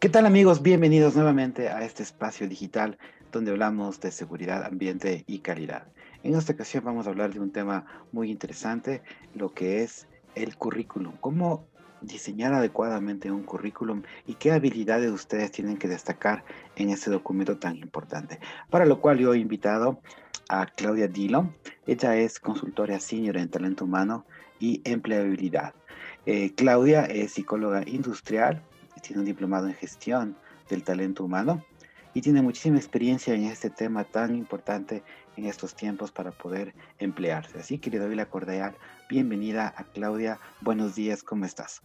¿Qué tal amigos? Bienvenidos nuevamente a este espacio digital donde hablamos de seguridad, ambiente y calidad. En esta ocasión vamos a hablar de un tema muy interesante, lo que es el currículum. ¿Cómo diseñar adecuadamente un currículum y qué habilidades ustedes tienen que destacar en este documento tan importante? Para lo cual yo he invitado a Claudia Dillon. Ella es consultora senior en talento humano y empleabilidad. Claudia es psicóloga industrial, tiene un diplomado en gestión del talento humano y tiene muchísima experiencia en este tema tan importante en estos tiempos para poder emplearse. Así que le doy la cordial bienvenida a Claudia. Buenos días, ¿cómo estás?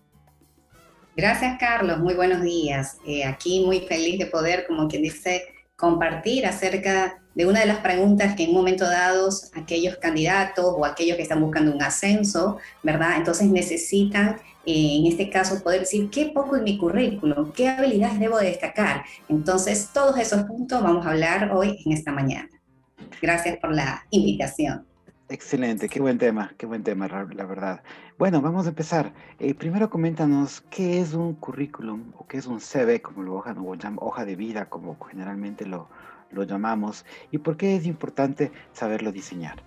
Gracias, Carlos. Muy buenos días. Aquí muy feliz de poder, como quien dice, compartir acerca de una de las preguntas que en un momento dado aquellos candidatos o aquellos que están buscando un ascenso, ¿verdad? Entonces necesitan, en este caso, poder decir qué poco en mi currículum, qué habilidades debo de destacar. Entonces, todos esos puntos vamos a hablar hoy en esta mañana. Gracias por la invitación. Excelente, qué buen tema, la verdad. Bueno, vamos a empezar. Primero coméntanos qué es un currículum o qué es un CV, como lo hoja de vida, como generalmente lo llamamos, y por qué es importante saberlo diseñar.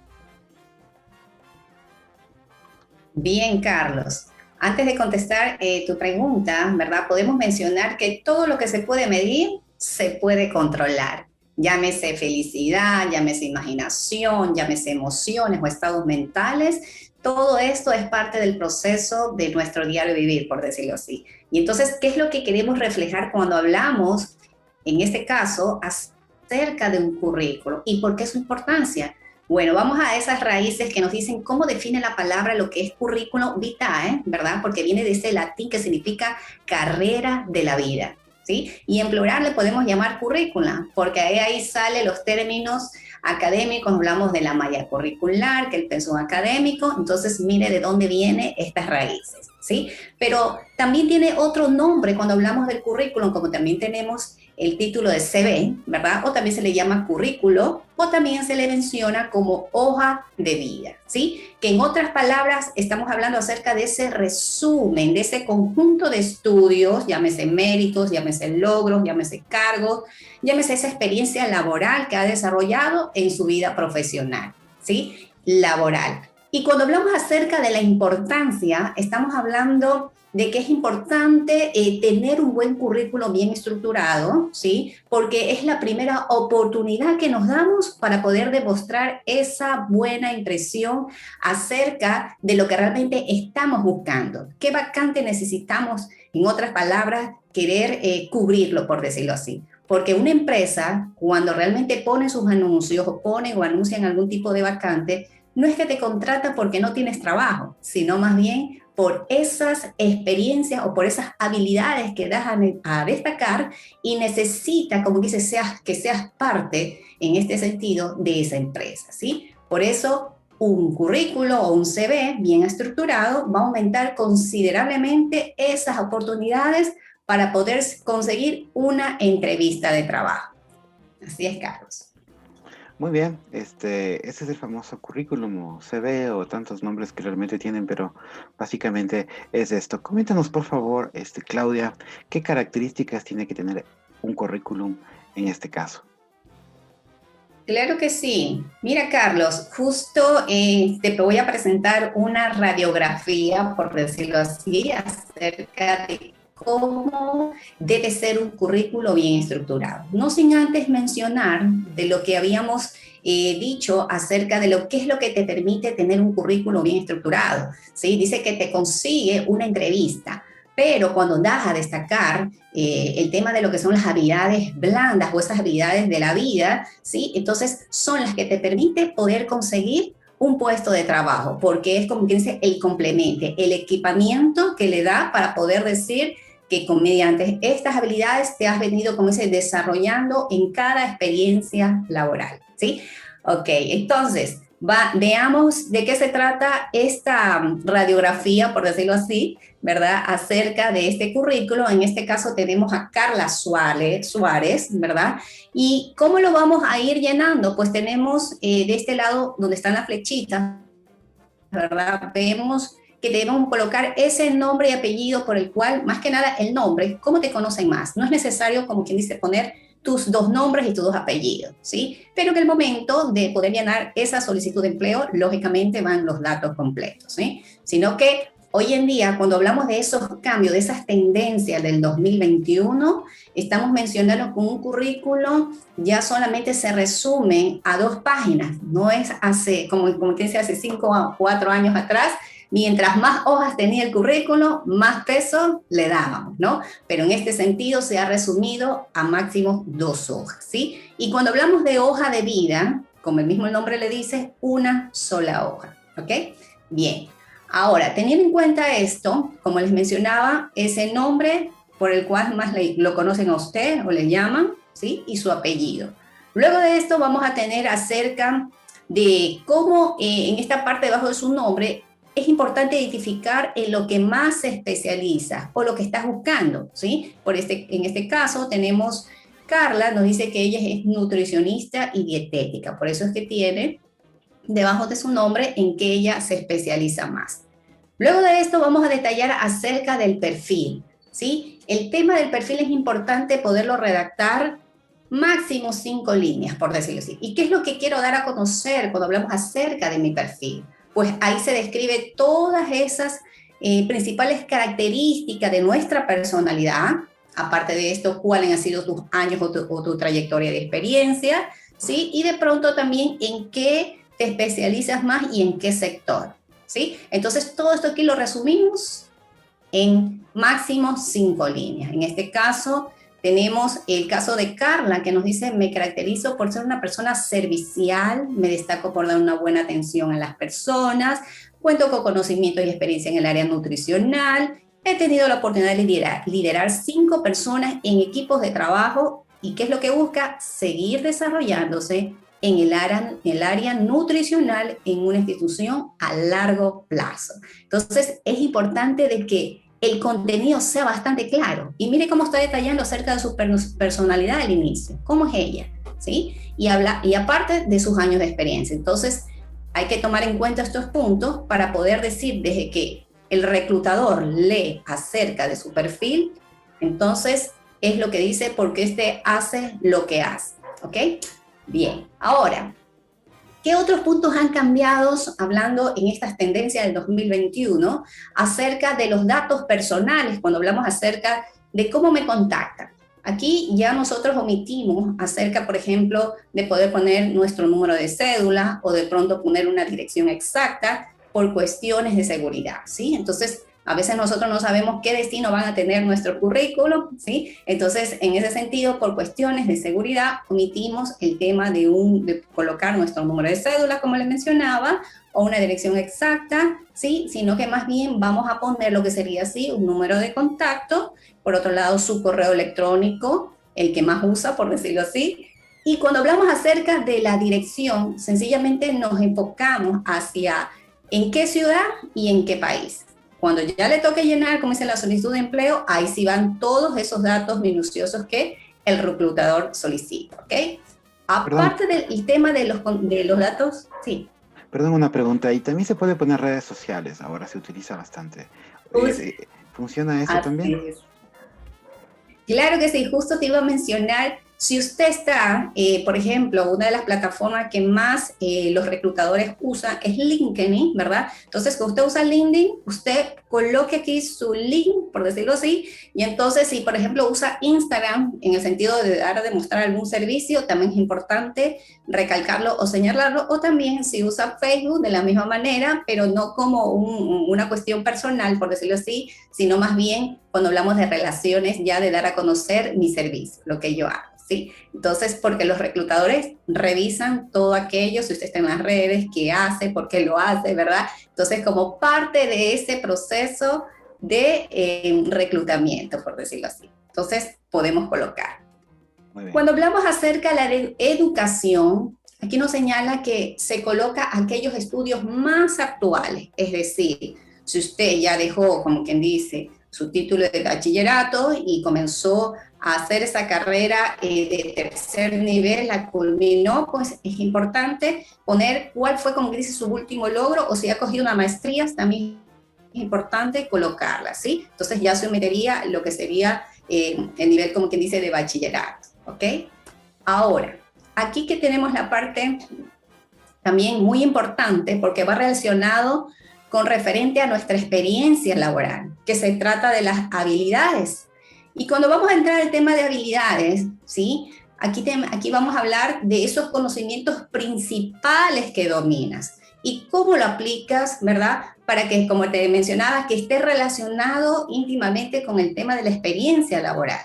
Bien, Carlos. Antes de contestar tu pregunta, ¿verdad? Podemos mencionar que todo lo que se puede medir se puede controlar. Llámese felicidad, llámese imaginación, llámese emociones o estados mentales. Todo esto es parte del proceso de nuestro diario vivir, por decirlo así. Y entonces, ¿qué es lo que queremos reflejar cuando hablamos, en este caso, acerca de un currículo? ¿Y por qué su importancia? Bueno, vamos a esas raíces que nos dicen cómo define la palabra lo que es currículum vitae, ¿verdad? Porque viene de ese latín que significa carrera de la vida, ¿sí? Y en plural le podemos llamar currícula, porque ahí salen los términos académicos, hablamos de la malla curricular, que el pensum académico, entonces mire de dónde vienen estas raíces, ¿sí? Pero también tiene otro nombre cuando hablamos del currículum, como también tenemos el título de CV, ¿verdad? O también se le llama currículo, o también se le menciona como hoja de vida, ¿sí? Que en otras palabras estamos hablando acerca de ese resumen, de ese conjunto de estudios, llámese méritos, llámese logros, llámese cargos, llámese esa experiencia laboral que ha desarrollado en su vida profesional, ¿sí? Laboral. Y cuando hablamos acerca de la importancia, estamos hablando de que es importante tener un buen currículo bien estructurado, ¿sí? Porque es la primera oportunidad que nos damos para poder demostrar esa buena impresión acerca de lo que realmente estamos buscando. ¿Qué vacante necesitamos? En otras palabras, querer cubrirlo, por decirlo así. Porque una empresa, cuando realmente pone sus anuncios o pone o anuncian algún tipo de vacante, no es que te contrata porque no tienes trabajo, sino más bien por esas experiencias o por esas habilidades que das a destacar y necesita, como dice, que seas parte en este sentido de esa empresa, ¿sí? Por eso un currículo o un CV bien estructurado va a aumentar considerablemente esas oportunidades para poder conseguir una entrevista de trabajo. Así es, Carlos. Muy bien, ese es el famoso currículum o CV o tantos nombres que realmente tienen, pero básicamente es esto. Coméntanos, por favor, Claudia, qué características tiene que tener un currículum en este caso. Claro que sí. Mira, Carlos, justo te voy a presentar una radiografía, por decirlo así, acerca de cómo debe ser un currículo bien estructurado. No sin antes mencionar de lo que habíamos dicho acerca de lo que es lo que te permite tener un currículo bien estructurado. ¿Sí? Dice que te consigue una entrevista, pero cuando das a destacar el tema de lo que son las habilidades blandas o esas habilidades de la vida, ¿sí? Entonces son las que te permiten poder conseguir un puesto de trabajo, porque es como quien dice el complemento, el equipamiento que le da para poder decir que con, mediante estas habilidades te has venido, como dice, desarrollando en cada experiencia laboral, ¿sí? Ok, entonces, veamos de qué se trata esta radiografía, por decirlo así, ¿verdad? Acerca de este currículo. En este caso tenemos a Carla Suárez, ¿verdad? ¿Y cómo lo vamos a ir llenando? Pues tenemos de este lado donde están las flechitas, ¿verdad? Vemos que debemos colocar ese nombre y apellido por el cual, más que nada, el nombre, cómo te conocen más. No es necesario, como quien dice, poner tus 2 nombres y tus 2 apellidos, ¿sí? Pero en el momento de poder llenar esa solicitud de empleo, lógicamente van los datos completos, ¿sí? Sino que hoy en día, cuando hablamos de esos cambios, de esas tendencias del 2021, estamos mencionando que un currículo ya solamente se resume a 2 páginas, no es como te decía, hace 5 o 4 años atrás. Mientras más hojas tenía el currículo, más peso le dábamos, ¿no? Pero en este sentido se ha resumido a máximo 2 hojas, ¿sí? Y cuando hablamos de hoja de vida, como el mismo nombre le dice, una sola hoja, ¿ok? Bien. Ahora, teniendo en cuenta esto, como les mencionaba, ese nombre por el cual más lo conocen a usted o le llaman, ¿sí? Y su apellido. Luego de esto vamos a tener acerca de cómo en esta parte debajo de su nombre es importante identificar en lo que más se especializa o lo que estás buscando, ¿sí? En este caso tenemos Carla, nos dice que ella es nutricionista y dietética, por eso es que tiene debajo de su nombre en que ella se especializa más. Luego de esto vamos a detallar acerca del perfil, ¿sí? El tema del perfil es importante poderlo redactar máximo 5 líneas, por decirlo así. ¿Y qué es lo que quiero dar a conocer cuando hablamos acerca de mi perfil? Pues ahí se describe todas esas principales características de nuestra personalidad, aparte de esto, cuáles han sido tus años o tu trayectoria de experiencia, ¿sí? Y de pronto también en qué te especializas más y en qué sector, ¿sí? Entonces, todo esto aquí lo resumimos en máximo 5 líneas. En este caso, tenemos el caso de Carla, que nos dice, me caracterizo por ser una persona servicial, me destaco por dar una buena atención a las personas, cuento con conocimiento y experiencia en el área nutricional, he tenido la oportunidad de liderar 5 personas en equipos de trabajo, y ¿qué es lo que busca? Seguir desarrollándose en el área nutricional en una institución a largo plazo. Entonces, es importante de que el contenido sea bastante claro. Y mire cómo está detallando acerca de su personalidad al inicio, cómo es ella, ¿sí? Y aparte de sus años de experiencia. Entonces, hay que tomar en cuenta estos puntos para poder decir desde que el reclutador lee acerca de su perfil, entonces es lo que dice porque este hace lo que hace, ¿ok? Bien, ahora, ¿qué otros puntos han cambiado hablando en estas tendencias del 2021 acerca de los datos personales cuando hablamos acerca de cómo me contactan? Aquí ya nosotros omitimos acerca, por ejemplo, de poder poner nuestro número de cédula o de pronto poner una dirección exacta por cuestiones de seguridad, ¿sí? Entonces, a veces nosotros no sabemos qué destino van a tener nuestro currículum, ¿sí? Entonces, en ese sentido, por cuestiones de seguridad, omitimos el tema de colocar nuestro número de cédula, como les mencionaba, o una dirección exacta, ¿sí? Sino que más bien vamos a poner lo que sería así, un número de contacto, por otro lado, su correo electrónico, el que más usa, por decirlo así. Y cuando hablamos acerca de la dirección, sencillamente nos enfocamos hacia en qué ciudad y en qué país. Cuando ya le toque llenar, como dice la solicitud de empleo, ahí sí van todos esos datos minuciosos que el reclutador solicita, ¿ok? Aparte del tema de los datos, sí. Perdón, una pregunta. ¿Y también se puede poner redes sociales? Ahora se utiliza bastante. ¿Funciona eso también? Es. Claro que sí, justo te iba a mencionar. Si usted está, por ejemplo, una de las plataformas que más los reclutadores usan es LinkedIn, ¿verdad? Entonces, cuando usted usa LinkedIn, usted coloque aquí su link, por decirlo así, y entonces si, por ejemplo, usa Instagram en el sentido de dar a demostrar algún servicio, también es importante recalcarlo o señalarlo, o también si usa Facebook de la misma manera, pero no como una cuestión personal, por decirlo así, sino más bien cuando hablamos de relaciones, ya de dar a conocer mi servicio, lo que yo hago. ¿Sí? Entonces, porque los reclutadores revisan todo aquello, si usted está en las redes, qué hace, por qué lo hace, ¿verdad? Entonces, como parte de ese proceso de reclutamiento, por decirlo así. Entonces, podemos colocar. Cuando hablamos acerca de la educación, aquí nos señala que se coloca aquellos estudios más actuales, es decir, si usted ya dejó, como quien dice, su título de bachillerato y comenzó a hacer esa carrera de tercer nivel, la culminó, pues es importante poner cuál fue, como dice, su último logro, o si ha cogido una maestría, también es importante colocarlas, ¿sí? Entonces ya se metería lo que sería el nivel, como quien dice, de bachillerato, ¿ok? Ahora, aquí que tenemos la parte también muy importante porque va relacionado con referente a nuestra experiencia laboral, que se trata de las habilidades. Y cuando vamos a entrar al tema de habilidades, ¿sí? Aquí vamos a hablar de esos conocimientos principales que dominas y cómo lo aplicas, ¿verdad? Para que, como te mencionaba, que esté relacionado íntimamente con el tema de la experiencia laboral.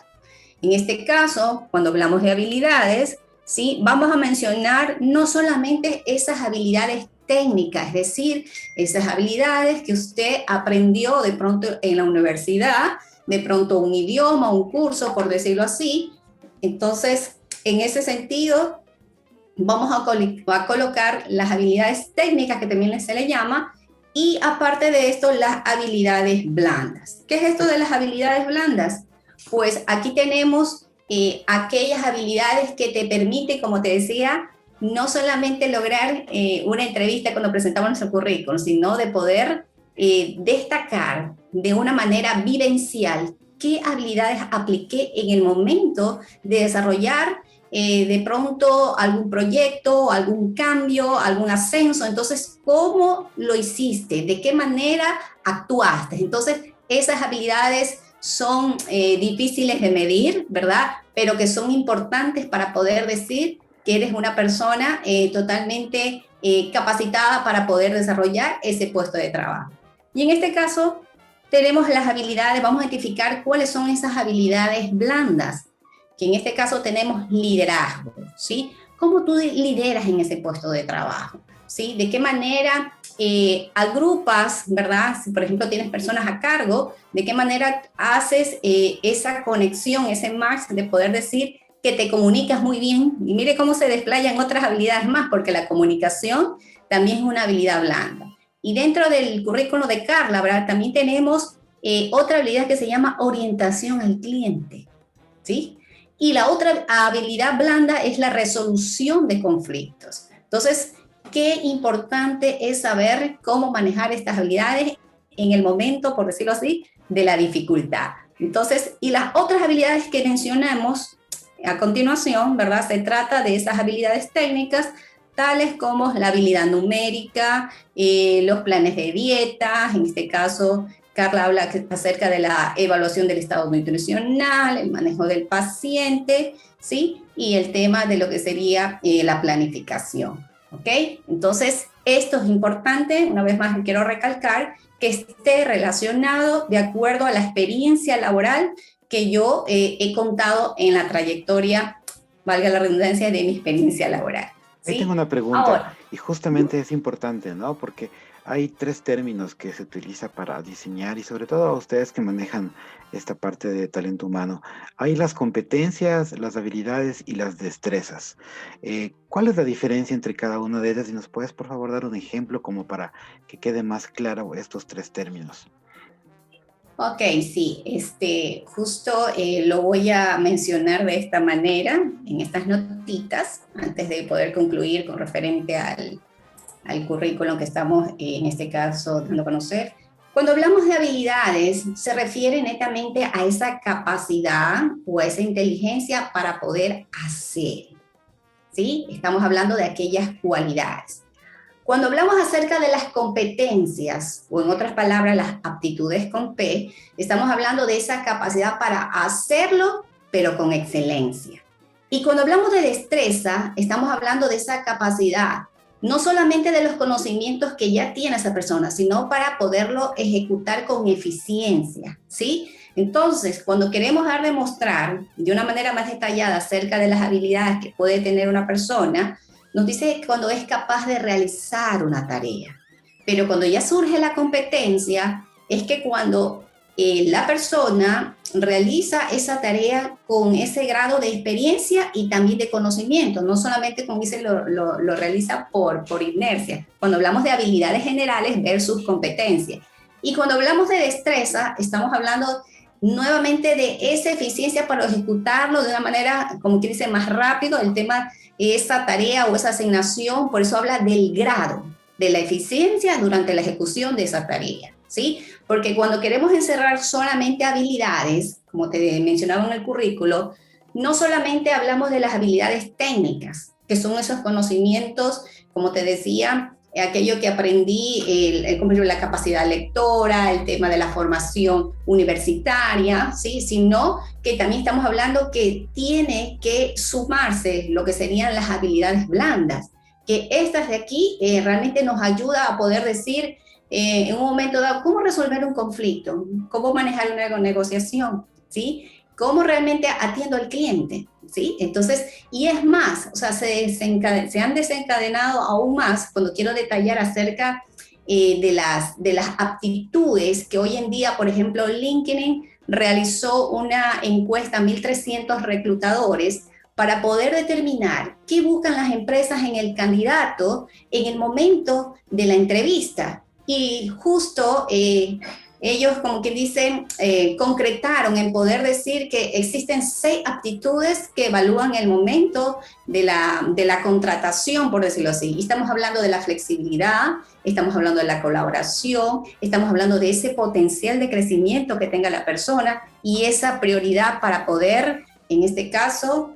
En este caso, cuando hablamos de habilidades, ¿sí? Vamos a mencionar no solamente esas habilidades técnicas, es decir, esas habilidades que usted aprendió de pronto en la universidad, de pronto un idioma, un curso, por decirlo así. Entonces, en ese sentido, vamos a colocar las habilidades técnicas, que también se le llama, y aparte de esto, las habilidades blandas. ¿Qué es esto de las habilidades blandas? Pues aquí tenemos aquellas habilidades que te permiten, como te decía, no solamente lograr una entrevista cuando presentamos nuestro currículum, sino de poder destacar de una manera vivencial qué habilidades apliqué en el momento de desarrollar de pronto algún proyecto, algún cambio, algún ascenso. Entonces, ¿cómo lo hiciste? ¿De qué manera actuaste? Entonces, esas habilidades son difíciles de medir, ¿verdad? Pero que son importantes para poder decir que eres una persona totalmente capacitada para poder desarrollar ese puesto de trabajo. Y en este caso, tenemos las habilidades, vamos a identificar cuáles son esas habilidades blandas, que en este caso tenemos liderazgo, ¿sí? ¿Cómo tú lideras en ese puesto de trabajo? ¿Sí? ¿De qué manera agrupas, verdad? Si por ejemplo tienes personas a cargo, ¿de qué manera haces esa conexión, ese match de poder decir que te comunicas muy bien? Y mire cómo se desplayan otras habilidades más, porque la comunicación también es una habilidad blanda. Y dentro del currículo de Carla, ¿verdad? También tenemos otra habilidad que se llama orientación al cliente, ¿sí? Y la otra habilidad blanda es la resolución de conflictos. Entonces, qué importante es saber cómo manejar estas habilidades en el momento, por decirlo así, de la dificultad. Entonces, y las otras habilidades que mencionamos a continuación, ¿verdad? Se trata de esas habilidades técnicas, tales como la habilidad numérica, los planes de dieta, en este caso Carla habla acerca de la evaluación del estado nutricional, el manejo del paciente, ¿sí? Y el tema de lo que sería la planificación, ¿ok? Entonces, esto es importante, una vez más quiero recalcar, que esté relacionado de acuerdo a la experiencia laboral que yo he contado en la trayectoria, valga la redundancia, de mi experiencia laboral. ¿Sí? Ahí tengo una pregunta, ahora, y justamente es importante, ¿no? Porque hay tres términos que se utiliza para diseñar y sobre todo a ustedes que manejan esta parte de talento humano. Hay las competencias, las habilidades y las destrezas. ¿Cuál es la diferencia entre cada una de ellas? Y nos puedes, por favor, dar un ejemplo como para que quede más claro estos tres términos. Ok, sí, justo lo voy a mencionar de esta manera, en estas notitas, antes de poder concluir con referente al currículum que estamos, en este caso, dando a conocer. Cuando hablamos de habilidades, se refiere netamente a esa capacidad o a esa inteligencia para poder hacer, ¿sí? Estamos hablando de aquellas cualidades. Cuando hablamos acerca de las competencias, o en otras palabras, las aptitudes con P, estamos hablando de esa capacidad para hacerlo, pero con excelencia. Y cuando hablamos de destreza, estamos hablando de esa capacidad, no solamente de los conocimientos que ya tiene esa persona, sino para poderlo ejecutar con eficiencia, ¿sí? Entonces, cuando queremos dar demostrar de una manera más detallada acerca de las habilidades que puede tener una persona, nos dice cuando es capaz de realizar una tarea. Pero cuando ya surge la competencia, es que cuando la persona realiza esa tarea con ese grado de experiencia y también de conocimiento, no solamente como dice lo realiza por inercia. Cuando hablamos de habilidades generales versus competencias. Y cuando hablamos de destreza, estamos hablando nuevamente de esa eficiencia para ejecutarlo de una manera, como que dice, más rápido, el tema, esa tarea o esa asignación, por eso habla del grado, de la eficiencia durante la ejecución de esa tarea, ¿sí? Porque cuando queremos encerrar solamente habilidades, como te mencionaba en el currículo, no solamente hablamos de las habilidades técnicas, que son esos conocimientos, como te decía, aquello que aprendí, la capacidad lectora, el tema de la formación universitaria, ¿sí? Sino que también estamos hablando que tiene que sumarse lo que serían las habilidades blandas, que estas de aquí realmente nos ayuda a poder decir en un momento dado cómo resolver un conflicto, cómo manejar una negociación, ¿sí? Cómo realmente atiendo al cliente, ¿sí? Entonces, y es más, o sea, se han desencadenado aún más cuando quiero detallar acerca de las aptitudes que hoy en día, por ejemplo, LinkedIn realizó una encuesta a 1.300 reclutadores para poder determinar qué buscan las empresas en el candidato en el momento de la entrevista. Y justo ellos, como quien dicen, concretaron en poder decir que existen 6 aptitudes que evalúan el momento de la contratación, por decirlo así. Y estamos hablando de la flexibilidad, estamos hablando de la colaboración, estamos hablando de ese potencial de crecimiento que tenga la persona y esa prioridad para poder, en este caso,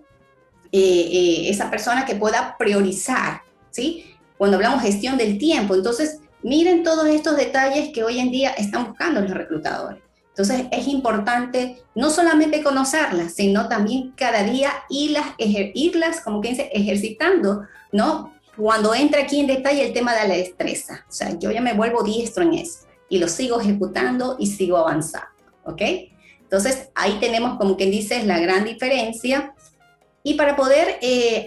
esa persona que pueda priorizar, ¿sí? Cuando hablamos gestión del tiempo, entonces miren todos estos detalles que hoy en día están buscando los reclutadores. Entonces es importante no solamente conocerlas, sino también cada día irlas como que dice, ejercitando, ¿no? Cuando entra aquí en detalle el tema de la destreza, o sea, yo ya me vuelvo diestro en eso y lo sigo ejecutando y sigo avanzando, ¿ok? Entonces ahí tenemos como quien dice la gran diferencia. Y para poder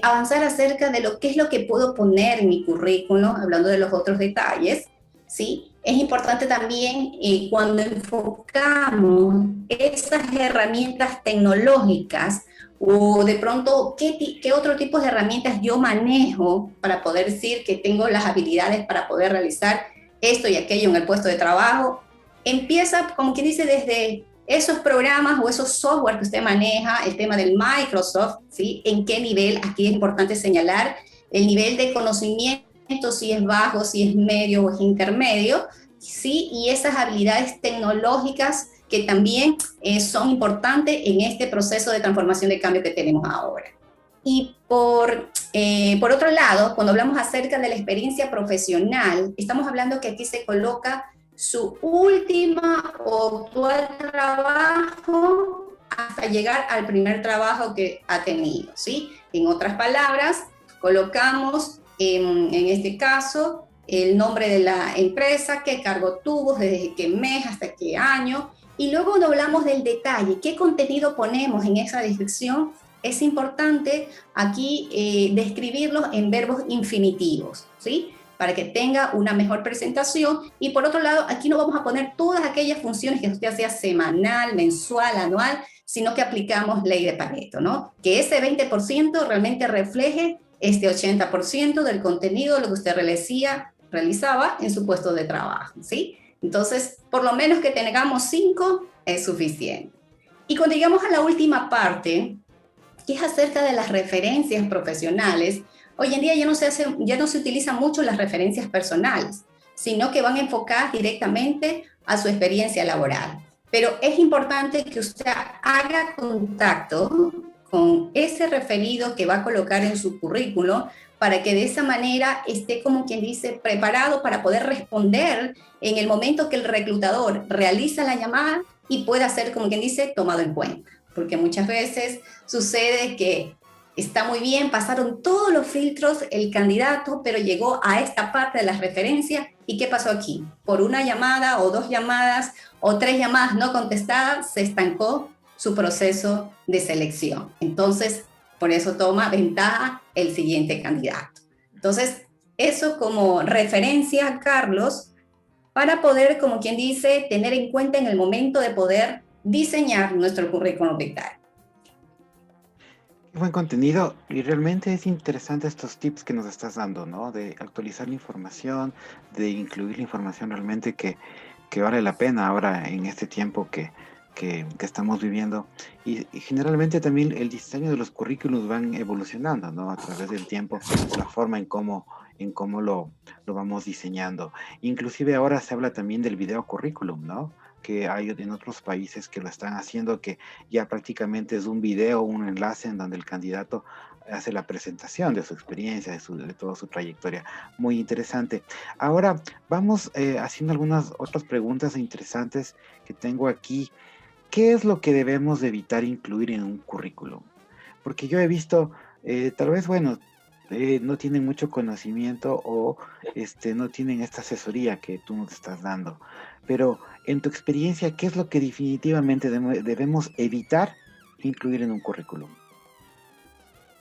avanzar acerca de lo que es lo que puedo poner en mi currículum, hablando de los otros detalles, ¿sí? Es importante también cuando enfocamos esas herramientas tecnológicas o de pronto qué otro tipo de herramientas yo manejo para poder decir que tengo las habilidades para poder realizar esto y aquello en el puesto de trabajo. Empieza, como quien dice, desde esos programas o esos software que usted maneja, el tema del Microsoft, ¿sí? ¿En qué nivel? Aquí es importante señalar el nivel de conocimiento, si es bajo, si es medio o es intermedio, ¿sí? Y esas habilidades tecnológicas que también son importantes en este proceso de transformación de cambio que tenemos ahora. Y por otro lado, cuando hablamos acerca de la experiencia profesional, estamos hablando que aquí se coloca su última o actual trabajo hasta llegar al primer trabajo que ha tenido, ¿sí? En otras palabras, colocamos en este caso el nombre de la empresa, qué cargo tuvo, desde qué mes hasta qué año, y luego cuando hablamos del detalle, qué contenido ponemos en esa descripción, es importante aquí describirlos en verbos infinitivos, ¿sí? Para que tenga una mejor presentación. Y por otro lado, aquí no vamos a poner todas aquellas funciones que usted sea semanal, mensual, anual, sino que aplicamos ley de Pareto, ¿no? Que ese 20% realmente refleje este 80% del contenido, lo que usted realizaba en su puesto de trabajo, ¿sí? Entonces, por lo menos que tengamos 5 es suficiente. Y cuando llegamos a la última parte, que es acerca de las referencias profesionales, hoy en día ya no se utilizan mucho las referencias personales, sino que van enfocadas directamente a su experiencia laboral. Pero es importante que usted haga contacto con ese referido que va a colocar en su currículo para que de esa manera esté, como quien dice, preparado para poder responder en el momento que el reclutador realiza la llamada y pueda ser, como quien dice, tomado en cuenta. Porque muchas veces sucede que está muy bien, pasaron todos los filtros el candidato, pero llegó a esta parte de las referencias. ¿Y qué pasó aquí? Por una llamada o 2 llamadas o 3 llamadas no contestadas, se estancó su proceso de selección. Entonces, por eso toma ventaja el siguiente candidato. Entonces, eso como referencia, Carlos, para poder, como quien dice, tener en cuenta en el momento de poder diseñar nuestro currículum vitae. Buen contenido y realmente es interesante estos tips que nos estás dando, ¿no? De actualizar la información, de incluir la información realmente que vale la pena ahora en este tiempo que estamos viviendo. Y generalmente también el diseño de los currículos van evolucionando, ¿no? A través del tiempo, la forma en cómo lo vamos diseñando. Inclusive ahora se habla también del video currículum, ¿no? Que hay en otros países que lo están haciendo, que ya prácticamente es un video, un enlace en donde el candidato hace la presentación de su experiencia, de toda su trayectoria. Muy interesante. Ahora vamos haciendo algunas otras preguntas interesantes que tengo aquí. ¿Qué es lo que debemos de evitar incluir en un currículum? Porque yo he visto, tal vez, bueno, no tienen mucho conocimiento o no tienen esta asesoría que tú nos estás dando. Pero en tu experiencia, ¿qué es lo que definitivamente debemos evitar incluir en un currículum?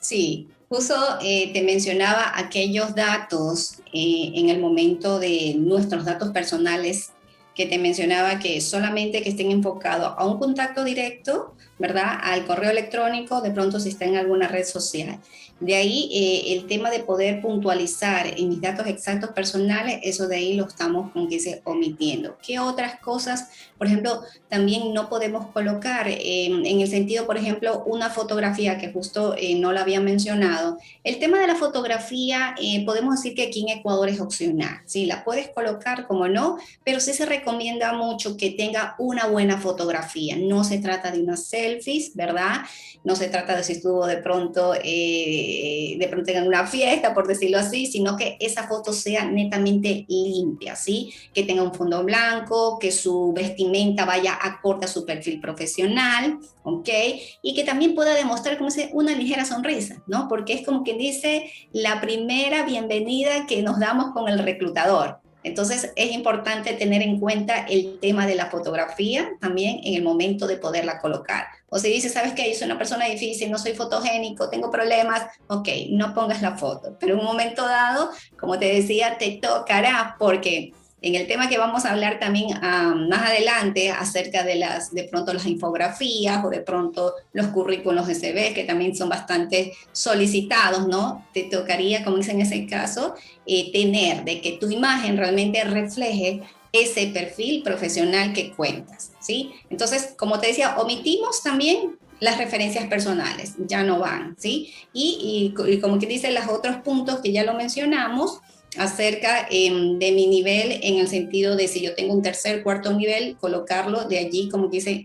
Sí, justo te mencionaba aquellos datos en el momento de nuestros datos personales que te mencionaba que solamente que estén enfocados a un contacto directo, ¿verdad? Al correo electrónico, de pronto si está en alguna red social. De ahí el tema de poder puntualizar en mis datos exactos personales, eso de ahí lo estamos como que dice omitiendo. ¿Qué otras cosas, por ejemplo, también no podemos colocar en el sentido, por ejemplo, una fotografía que justo no la había mencionado? El tema de la fotografía, podemos decir que aquí en Ecuador es opcional, ¿sí? La puedes colocar como no, pero sí se recomienda mucho que tenga una buena fotografía. No se trata de unas selfies, ¿verdad? No se trata de si estuvo de pronto en una fiesta, por decirlo así, sino que esa foto sea netamente limpia, ¿sí? Que tenga un fondo blanco, que su vestimenta vaya acorde a su perfil profesional, ¿ok? Y que también pueda demostrar, como dice, una ligera sonrisa, ¿no? Porque es como quien dice la primera bienvenida que nos damos con el reclutador. Entonces es importante tener en cuenta el tema de la fotografía también en el momento de poderla colocar. O si dices, ¿sabes qué? Yo soy una persona difícil, no soy fotogénico, tengo problemas, ok, no pongas la foto. Pero en un momento dado, como te decía, te tocará porque en el tema que vamos a hablar también más adelante acerca de pronto las infografías o de pronto los currículos SV que también son bastante solicitados, ¿no? Te tocaría, como dicen en ese caso, tener de que tu imagen realmente refleje ese perfil profesional que cuentas, ¿sí? Entonces, como te decía, omitimos también las referencias personales, ya no van, ¿sí? Y como que dice los otros puntos que ya lo mencionamos, acerca de mi nivel en el sentido de si yo tengo un tercer, cuarto nivel, colocarlo de allí, como dice,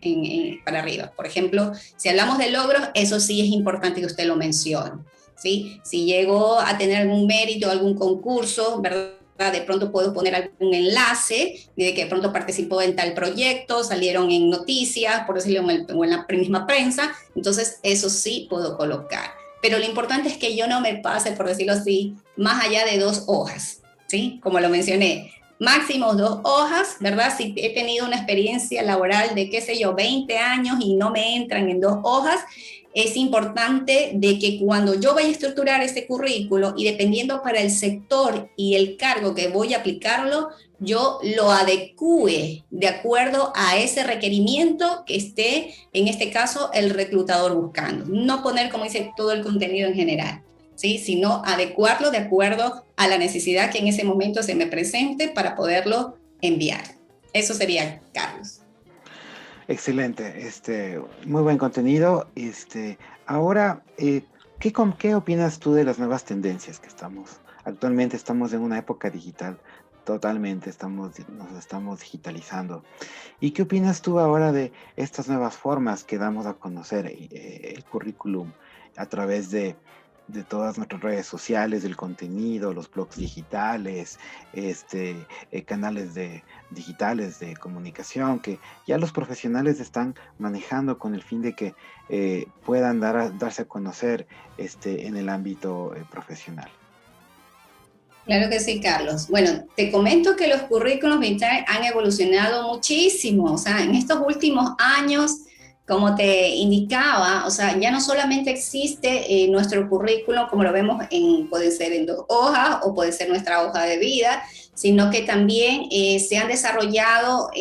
para arriba. Por ejemplo, si hablamos de logros, eso sí es importante que usted lo mencione, ¿sí? Si llego a tener algún mérito, algún concurso, ¿verdad? De pronto puedo poner algún enlace de que de pronto participó en tal proyecto, salieron en noticias, por decirlo, o en la misma prensa, entonces eso sí puedo colocar. Pero lo importante es que yo no me pase, por decirlo así, más allá de 2 hojas, ¿sí? Como lo mencioné, máximo 2 hojas, ¿verdad? Si he tenido una experiencia laboral de, qué sé yo, 20 años y no me entran en 2 hojas, es importante de que cuando yo vaya a estructurar ese currículo y dependiendo para el sector y el cargo que voy a aplicarlo, yo lo adecúe de acuerdo a ese requerimiento que esté, en este caso, el reclutador buscando. No poner, como dice, todo el contenido en general, ¿sí? Sino adecuarlo de acuerdo a la necesidad que en ese momento se me presente para poderlo enviar. Eso sería, Carlos. Excelente, muy buen contenido. Ahora, ¿qué opinas tú de las nuevas tendencias que estamos? Actualmente estamos en una época digital, totalmente nos estamos digitalizando. ¿Y qué opinas tú ahora de estas nuevas formas que damos a conocer el currículum a través de todas nuestras redes sociales, del contenido, los blogs digitales, canales digitales de comunicación que ya los profesionales están manejando con el fin de que puedan darse a conocer en el ámbito profesional? Claro que sí, Carlos. Bueno, te comento que los currículos vitae han evolucionado muchísimo. O sea, en estos últimos años, como te indicaba, o sea, ya no solamente existe nuestro currículo como lo vemos puede ser en 2 hojas o puede ser nuestra hoja de vida, sino que también se han desarrollado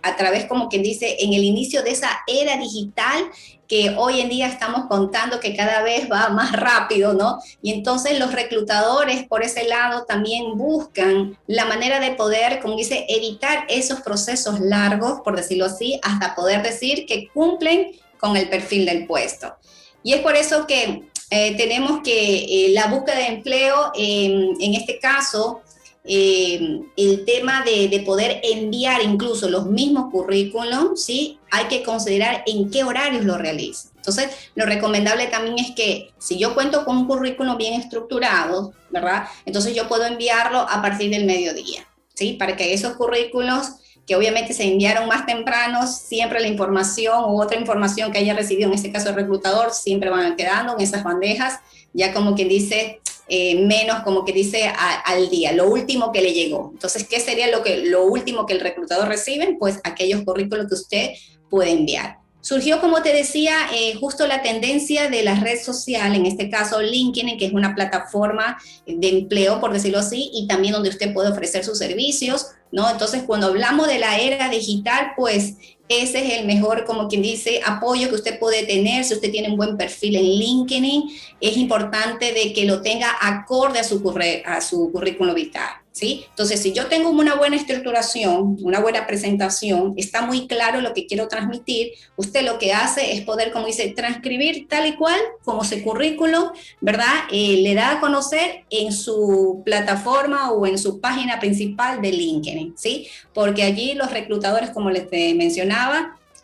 a través, como quien dice, en el inicio de esa era digital que hoy en día estamos contando que cada vez va más rápido, ¿no? Y entonces los reclutadores por ese lado también buscan la manera de poder, como dice, evitar esos procesos largos, por decirlo así, hasta poder decir que cumplen con el perfil del puesto. Y es por eso que tenemos que la búsqueda de empleo, en este caso, el tema de poder enviar incluso los mismos currículums, ¿sí? Hay que considerar en qué horarios lo realiza. Entonces, lo recomendable también es que si yo cuento con un currículum bien estructurado, ¿verdad? Entonces yo puedo enviarlo a partir del mediodía, ¿sí? Para que esos currículos que obviamente se enviaron más temprano, siempre la información u otra información que haya recibido, en este caso el reclutador, siempre van quedando en esas bandejas, ya como quien dice, menos como que dice al día, lo último que le llegó. Entonces, ¿qué sería lo último que el reclutador recibe? Pues aquellos currículos que usted puede enviar. Surgió, como te decía, justo la tendencia de la red social, en este caso LinkedIn, que es una plataforma de empleo, por decirlo así, y también donde usted puede ofrecer sus servicios, ¿no? Entonces, cuando hablamos de la era digital, pues ese es el mejor, como quien dice, apoyo que usted puede tener. Si usted tiene un buen perfil en LinkedIn, es importante de que lo tenga acorde a su currículum vital, ¿sí? Entonces, si yo tengo una buena estructuración, una buena presentación, está muy claro lo que quiero transmitir, usted lo que hace es poder, como dice, transcribir tal y cual como ese currículum, ¿verdad? Le da a conocer en su plataforma o en su página principal de LinkedIn, ¿sí? Porque allí los reclutadores, como les mencionaba,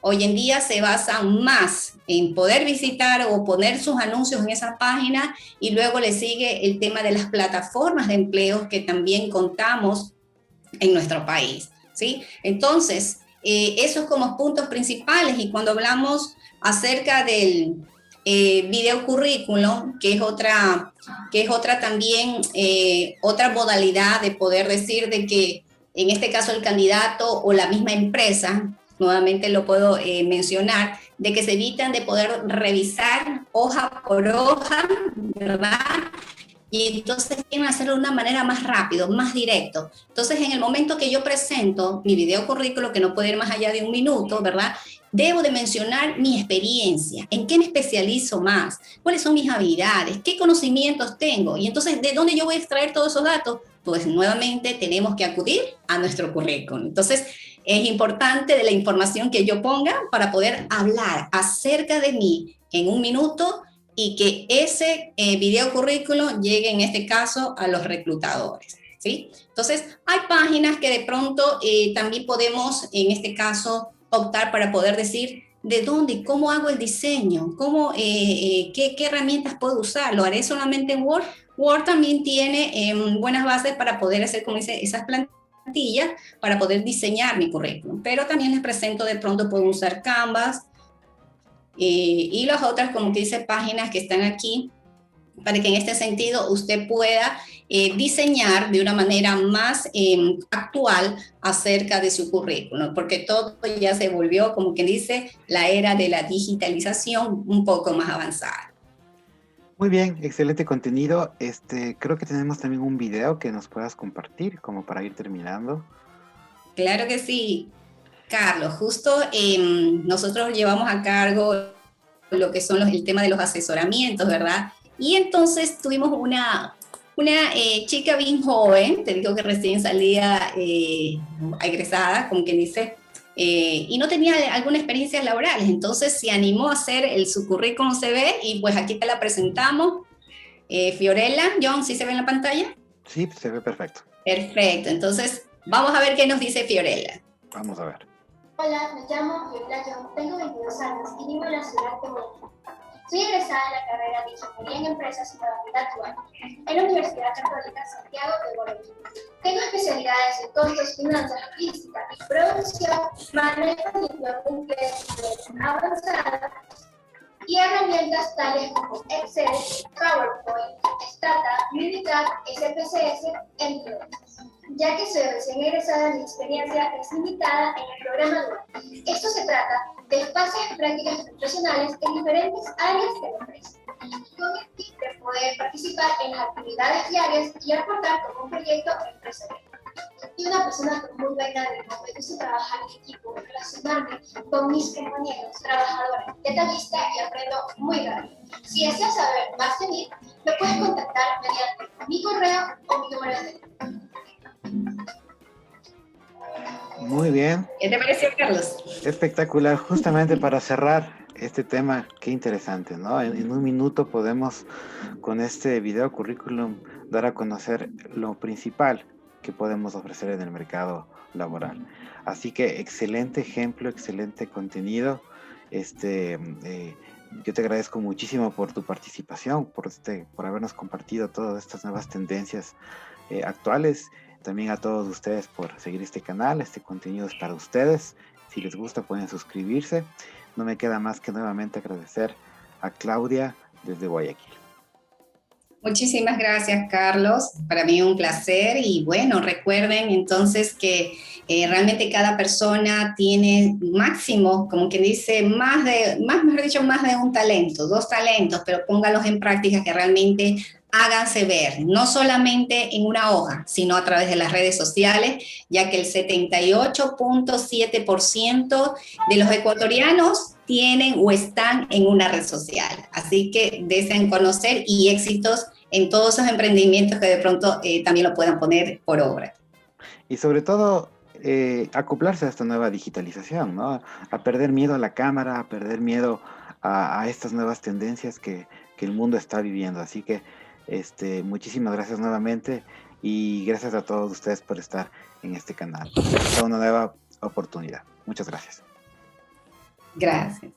hoy en día se basan más en poder visitar o poner sus anuncios en esa página, y luego le sigue el tema de las plataformas de empleo que también contamos en nuestro país, ¿sí? Entonces, esos como puntos principales. Y cuando hablamos acerca del video currículum, que es otra también, otra modalidad de poder decir de que en este caso el candidato o la misma empresa, nuevamente lo puedo mencionar, de que se evitan de poder revisar hoja por hoja, ¿verdad? Y entonces quieren hacerlo de una manera más rápido, más directo. Entonces, en el momento que yo presento mi video currículo, que no puede ir más allá de un minuto, ¿verdad? Debo de mencionar mi experiencia, en qué me especializo más, cuáles son mis habilidades, qué conocimientos tengo. Y entonces, ¿de dónde yo voy a extraer todos esos datos? Pues nuevamente tenemos que acudir a nuestro currículum. Entonces, es importante de la información que yo ponga para poder hablar acerca de mí en un minuto, y que ese video currículo llegue en este caso a los reclutadores, ¿sí? Entonces, hay páginas que de pronto también podemos, en este caso, optar para poder decir de dónde y cómo hago el diseño, qué herramientas puedo usar. ¿Lo haré solamente en Word? Word también tiene buenas bases para poder hacer, como dice, esas plantillas para poder diseñar mi currículum. Pero también les presento, de pronto puedo usar Canvas, y las otras, como que dice, páginas que están aquí, para que en este sentido usted pueda diseñar de una manera más actual acerca de su currículum, porque todo ya se volvió, como quien dice, la era de la digitalización un poco más avanzada. Muy bien, excelente contenido. Creo que tenemos también un video que nos puedas compartir como para ir terminando. Claro que sí, Carlos. Justo nosotros llevamos a cargo lo que son el tema de los asesoramientos, ¿verdad? Y entonces tuvimos una chica bien joven, te digo que recién salía egresada, como quien dice, y no tenía alguna experiencia laborales. Entonces se animó a hacer su currículum CV, y pues aquí te la presentamos. Fiorella, John, ¿sí se ve en la pantalla? Sí, se ve perfecto. Perfecto, entonces vamos a ver qué nos dice Fiorella. Vamos a ver. Hola, me llamo Fiorella John, tengo 22 años y vivo en la ciudad de Bogotá. Soy egresada de la carrera de Ingeniería en Empresas y Modalidad Dual en la Universidad Católica Santiago de Bogotá. Tengo especialidades en costos, finanzas, logística y producción, manejo de inglés avanzada y herramientas tales como Excel, PowerPoint, Stata, Minitab, SPSS, entre otras. Ya que soy recién egresada, mi experiencia es limitada en el programa dual. Esto se trata de espacios de prácticas profesionales en diferentes áreas de la empresa, con el fin de poder participar en las actividades diarias y aportar como un proyecto empresarial. Soy una persona muy buena de me gusta trabajar en equipo, relacionarme con mis compañeros, trabajadores, detallista, y aprendo muy rápido. Si deseas saber más de mí, me puedes contactar mediante mi correo o mi número de teléfono. Muy bien. ¿Qué te pareció, Carlos? Espectacular. Justamente para cerrar este tema, qué interesante, ¿no? En un minuto podemos, con este video currículum, dar a conocer lo principal que podemos ofrecer en el mercado laboral. Así que excelente ejemplo, excelente contenido. Yo te agradezco muchísimo por tu participación, por habernos compartido todas estas nuevas tendencias actuales. También a todos ustedes por seguir este canal. Este contenido es para ustedes. Si les gusta pueden suscribirse. No me queda más que nuevamente agradecer a Claudia desde Guayaquil. Muchísimas gracias, Carlos. Para mí un placer y bueno, recuerden entonces que realmente cada persona tiene máximo, como quien dice, mejor dicho, más de un talento, 2 talentos, pero póngalos en práctica que realmente háganse ver, no solamente en una hoja, sino a través de las redes sociales, ya que el 78.7% de los ecuatorianos tienen o están en una red social. Así que deseen conocer y éxitos en todos esos emprendimientos que de pronto también lo puedan poner por obra. Y sobre todo, acoplarse a esta nueva digitalización, ¿no? A perder miedo a la cámara, a perder miedo a estas nuevas tendencias que el mundo está viviendo. Así que muchísimas gracias nuevamente y gracias a todos ustedes por estar en este canal. Hasta una nueva oportunidad. Muchas gracias. Gracias.